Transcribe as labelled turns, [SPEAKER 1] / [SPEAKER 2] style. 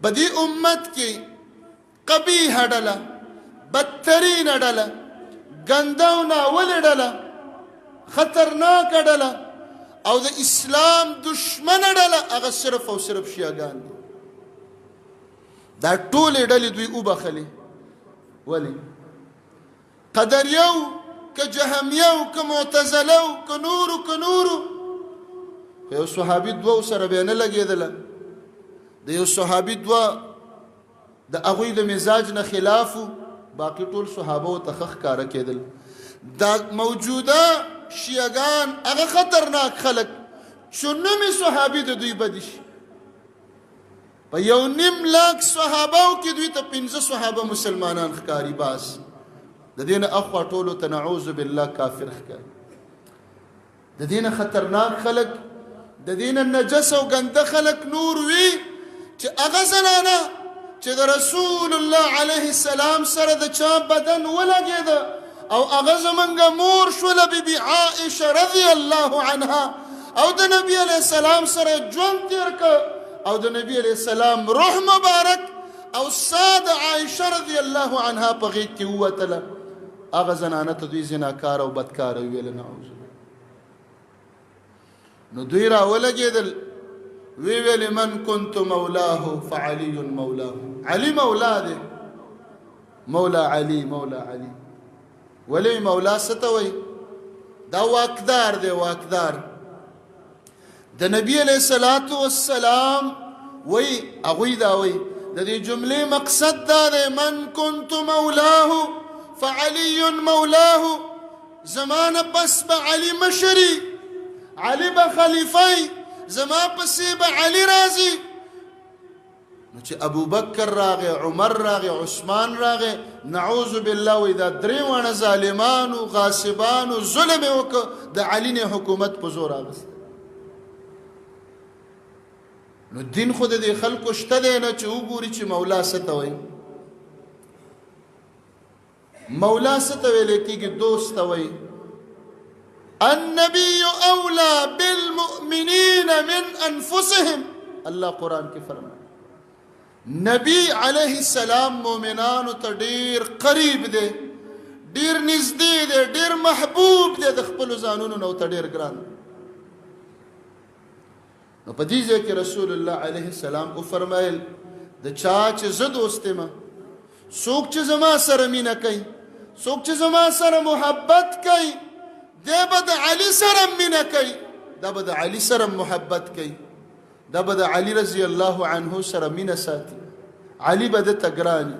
[SPEAKER 1] بدی امت کی قبیح ډله بدترین ډله ګنده او ناوله ډله خطرناکه ډله او د اسلام دشمنه ډله هغه صرف او صرف شیعاګان دي. دا ټولې ډلې دوی وبخلې. ولې؟ قدریو که جهمیو که معتزلو که نورو خو یو صحابي دوه سره بیا نه لګېدله. د یو صحابي دوه د هغوی د مزاج نه خلاف و، باقي ټول صحابه ورته ښه ښکاره کېدل. دا موجوده شیعګان هغه خطرناک خلک چې نومې صحابي د دوی بدي شي. په 1.5 لاک صحابهو کې دوی ته 15 صحابه مسلمانان ښکاري. باس د دې نه اخوا ټولو ته نعوذ بالله کافر ښکاري. د دې نه خطرناک خلک، د دې نه نجس او ګنده خلک نور وي چې هغه زنانه چې د رسول الله علیه السلام سره د چا بدن ولګېده او هغه زمونږ مور شوله بیبي عائشه رضی الله عنها او د نبی علیه السلام سره ژوند تېر که او د نبی علیه السلام روح مبارک او ساده عائشه رضی الله عنها په غېږ کې ووتله، هغه زنانه ته دوی زناکاره او بدکاره ویله. نعوذ بالله. نو دوی راولګېدل، وی ویل من كنت مولاه فعلي مولاه. علي مولا دی، مولا علي، مولا علي. ولی مولا ستوي؟ دا واکدار دی، واکدار. د نبی علیہ الصلوۃ والسلام وی اغوی دا وی د دې جملې مقصد دا دی من كنت مولاه فعلي مولاه. زمانه پس به علي مشري، علي به خلیفای، زما پسې به علي راځي. نو چې ابو بکر راغی، عمر راغی، عثمان راغی، نعوذ بالله وی دا درې واړه ظالمانو غاصبانو ظلم یې وکړ، د علي نه حکومت په زور اخیست. نو دین خو د دې خلکو شته دی نه چې وګوري چې مولا څه ته وایي. مولا څه ته ویلی کېږي؟ دوست ته وایي. النبي أولى بالمؤمنين من أنفسهم. الله قرآن کې فرمایي نبی علیه السلام مؤمنانو ته ډیر قریب دی، ډیر نږدې دی، ډیر محبوب دی، د خپلو ځانونو نه ورته ډیر ګران. نو په دې ځای کې رسول الله علیه السلام وفرمایل د چا چې زه دوست یم، څوک چې زما سره مینه کوي، څوک چې زما سره محبت کوي، دی به د علي سره مینه کوي، دا به د علي سره محبت کوي، دا به د علي رضی الله عنه سره مینه ساتي، علي به دته ګران وي.